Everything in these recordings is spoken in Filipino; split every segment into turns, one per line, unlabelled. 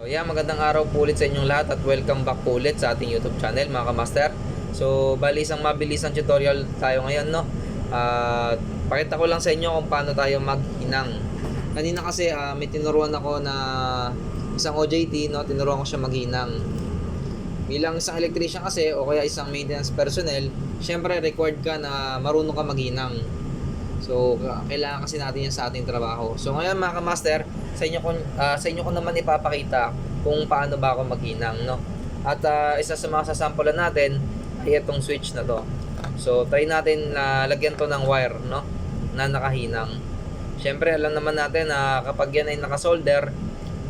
So yeah, magandang araw po ulit sa inyong lahat at welcome back po ulit sa ating YouTube channel mga kamaster. So bali isang mabilisang tutorial tayo ngayon, no? Pakita ko lang sa inyo kung paano tayo maghinang. Kanina kasi may tinuruan ako na isang OJT, no? Tinuruan ko siya maghinang. Bilang isang electrician kasi o kaya isang maintenance personnel, syempre required ka na marunong ka maghinang. So kailangan kasi natin yan sa ating trabaho. So ngayon mga kamaster, sa inyo ko naman ipapakita kung paano ba ako maghinang, no? At isa sa mga sasampulan natin ay itong switch na to. So try natin na lagyan to ng wire, no, na nakahinang. Syempre alam naman natin na kapag yan ay nakasolder,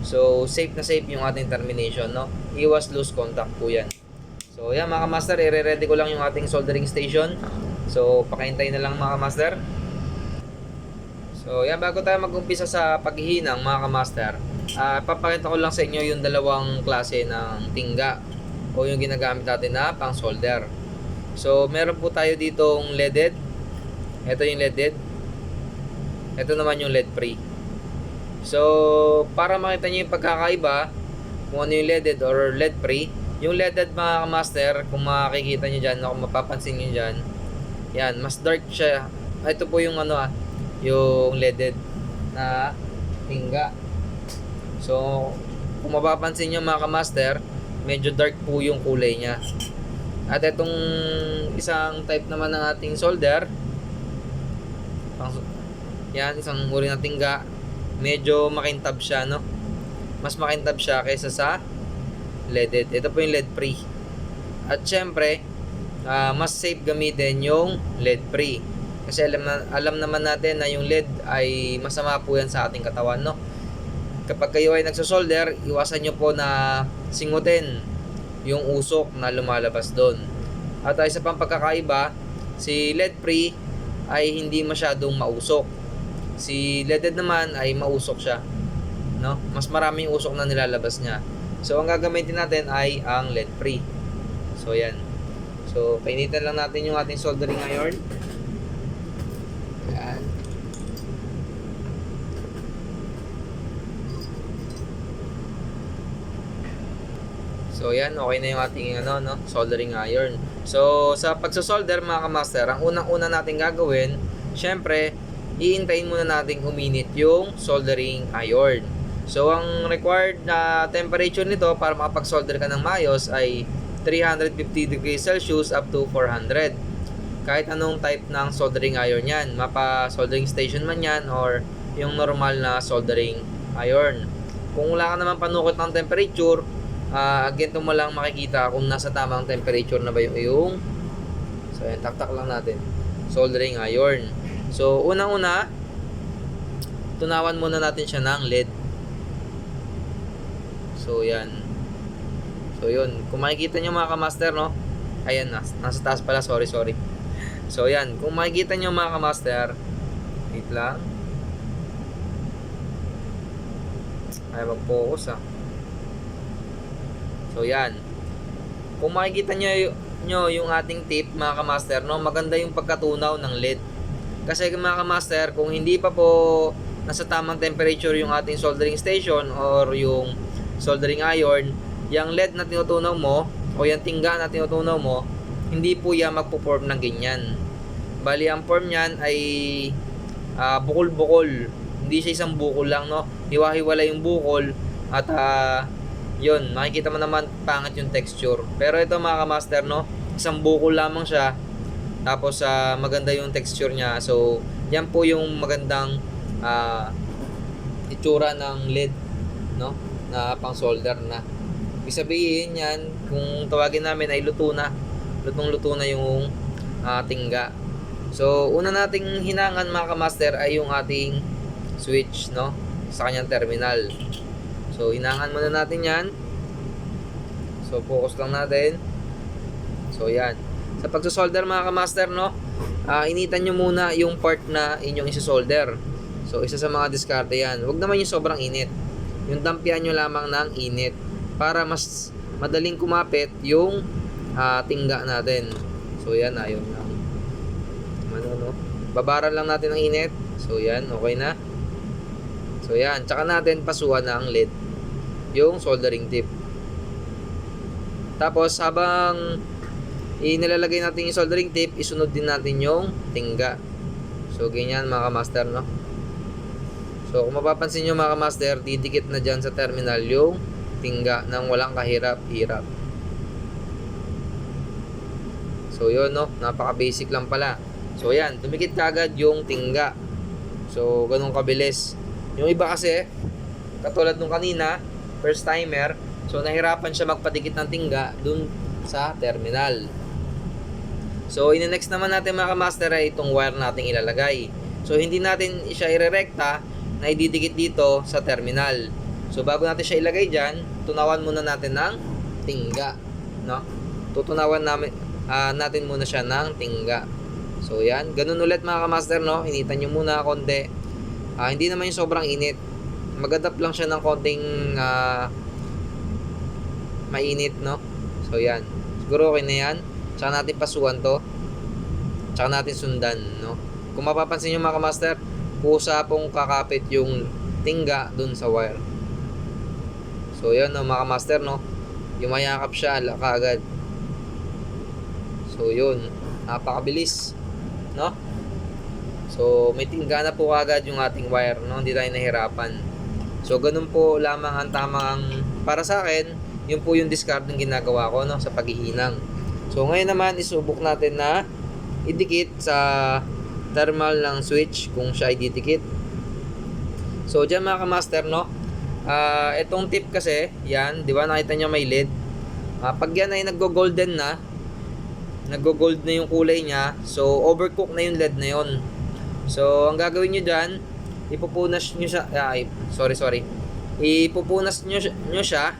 so safe na safe yung ating termination, no? Iwas loose contact po yan. So yan mga kamaster, i-ready ko lang yung ating soldering station. So pakihintay na lang mga kamaster. So yan, bago tayo mag-umpisa sa paghihinang mga kamaster, papakita ko lang sa inyo yung dalawang klase ng tingga o yung ginagamit natin na pang solder. So meron po tayo ditong leaded. Ito yung leaded. Ito naman yung lead free. So para makita nyo yung pagkakaiba kung ano yung leaded or lead free, yung leaded mga kamaster, kung makikita nyo dyan, kung mapapansin nyo dyan, yan, mas dark siya. Ito po yung ano yung leaded na tingga. So kung mapapansin nyo mga kamaster, medyo dark po yung kulay nya. At itong isang type naman ng ating solder, yan, isang uri ng tingga, medyo makintab siya, no? Mas makintab siya kaysa sa leaded. Ito po yung lead free. At syempre mas safe gamitin yung lead free. Kasi alam naman natin na yung lead ay masama po yan sa ating katawan, no? Kapag kayo ay nagsosolder, iwasan nyo po na singutin yung usok na lumalabas doon. At isa pang pagkakaiba, si lead free ay hindi masyadong mausok. Si leaded naman ay mausok siya, no? Mas maraming usok na nilalabas niya. So ang gagamitin natin ay ang lead free. So yan. So painitan lang natin yung ating soldering iron. So yan, okay na yung ating soldering iron. So sa pagsosolder mga kamaster, ang unang-una natin gagawin, syempre, iintayin muna natin uminit yung soldering iron. So ang required na temperature nito para makapag-solder ka ng maayos ay 350 degrees Celsius up to 400. Kahit anong type ng soldering iron yan, mapa soldering station man yan or yung normal na soldering iron. Kung wala ka naman panukot ng temperature, ganito mo lang makikita kung nasa tamang temperature na ba yung iyong. So yan, taktak lang natin soldering iron. So unang-una, tunawan muna natin siya ng lead. So yan. So yun, kung makikita nyo mga kamaster, no, ayan, nasa taas pala, sorry. So yan, kung makikita nyo mga kamaster, wait lang, ay mag-focus So yan, kung makikita nyo yung ating tip mga kamaster, no, maganda yung pagkatunaw ng lead. Kasi mga kamaster, kung hindi pa po nasa tamang temperature yung ating soldering station or yung soldering iron, yung lead na tinutunaw mo o yung tingga na tinutunaw mo, hindi po yan magpo-form ng ganyan. Bali ang form niyan ay bukol-bukol. Hindi siya isang bukol lang, no, hiwa-hiwala yung bukol. At yun, makikita mo naman pangit yung texture. Pero ito mga kamaster, no, isang bukol lamang siya. Tapos maganda yung texture niya. So yan po yung magandang itsura ng lead, no, na pang solder na. Ibig sabihin yan, kung tawagin namin ay luto na. Lutong-luto na yung tingga. So una nating hinangan mga kamaster ay yung ating switch, no, sa kanyang terminal. So hinangan muna natin yan. So focus lang natin. So yan, sa pagsosolder mga kamaster, no, initan nyo muna yung part na inyong isosolder. So isa sa mga diskarte yan, huwag naman yung sobrang init. Yung dampian nyo lamang ng init para mas madaling kumapit yung tingga natin. So yan, ayun lang, no, babaran lang natin ang init. So yan, okay na. So yan, tsaka natin pasuhan ng lead. yung soldering tip. Tapos habang inilalagay natin yung soldering tip, isunod din natin yung tingga. So ganyan mga kamaster, no? So kung mapapansin nyo mga kamaster, didikit na dyan sa terminal yung tingga nang walang kahirap-hirap. So yun, no? Napaka basic lang pala. So yan, dumikit kagad yung tingga. So ganun kabilis. Yung iba kasi, katulad nung kanina, first timer, so nahirapan siya magpadikit ng tingga dun sa terminal. So next naman natin mga kamaster ay itong wire nating ilalagay. So hindi natin siya irerekta na ididikit dito sa terminal. So bago natin siya ilagay dyan, tunawan muna natin ng tingga, no? Tutunawan natin muna siya ng tingga. So yan, ganun ulit mga kamaster, no? Initan nyo muna konti. Hindi naman yung sobrang init. Mag-adapt lang siya ng konting mainit, no? So yan, siguro okay na yan. Tsaka natin pasuan to. Tsaka natin sundan, no? Kung mapapansin nyo mga kamaster, kusa pong kakapit yung tingga dun sa wire. So yun, no, mga kamaster, no? Yumayakap siya kaagad. So yun, napakabilis, no? So may tingga na po kaagad yung ating wire, no? Hindi tayo nahirapan. So ganun po lamang ang tamang, para sa akin, yun po yung discard ng ginagawa ko, no, sa paghihinang. So ngayon naman isubok natin na idikit sa thermal ng switch kung siya ididikit. So diyan mga kamaster, no, itong tip kasi, yan, di ba nakita nyo may LED. Pag yan ay naggo-golden na, naggo-gold na yung kulay niya, so overcook na yung LED na yon. So ang gagawin nyo dyan, ipupunas nyo siya, ipupunas nyo siya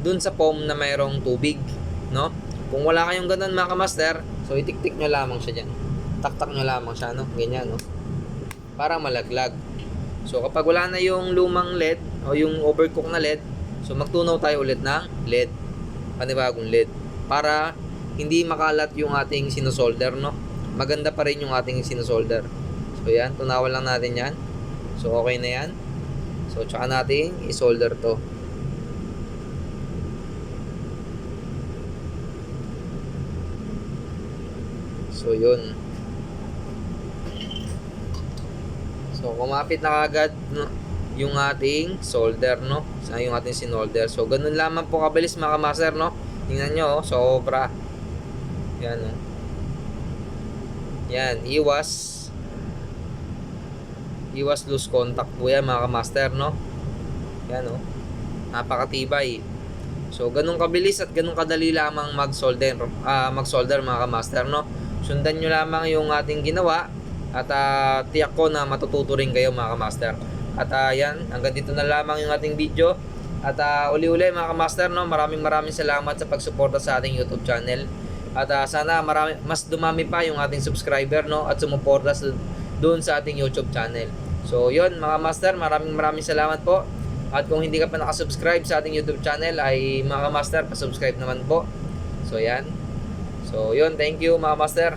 dun sa foam na mayroong tubig, no? Kung wala kayong ganun mga kamaster, so itik-tik nyo lamang siya dyan. Taktak nyo lamang siya, no? Ganyan, no? Parang malaglag. So kapag wala na yung lumang LED o yung overcook na LED, so magtunaw tayo ulit ng LED, panibagong LED, para hindi makalat yung ating sinusolder, no? Maganda pa rin yung ating sinusolder. So yan, tunawan lang natin yan. So okay na yan. So tsaka natin isolder to. So yun. So kumapit na kagad, no, yung ating solder, no? Yung ating sinolder. So ganun lamang po kabilis mga kamaster, no? Tingnan nyo, oh, sobra. Yan, no? Yan, iwas loose contact po yan mga kamaster, no? Yan, no? Napakatibay. So ganun kabilis at ganun kadali lamang mag-solder mga kamaster, no? Sundan nyo lamang yung ating ginawa at tiyak ko na matututo rin kayo mga kamaster. At yan, hanggang dito na lamang yung ating video. At uli-uli mga kamaster, no, maraming salamat sa pagsuporta sa ating YouTube channel. At sana mas dumami pa yung ating subscriber, no, at sumuporta doon sa ating YouTube channel. So yun mga master, maraming salamat po. At kung hindi ka pa nakasubscribe sa ating YouTube channel ay mga master, pa-subscribe naman po. So yan. So yun, thank you mga master.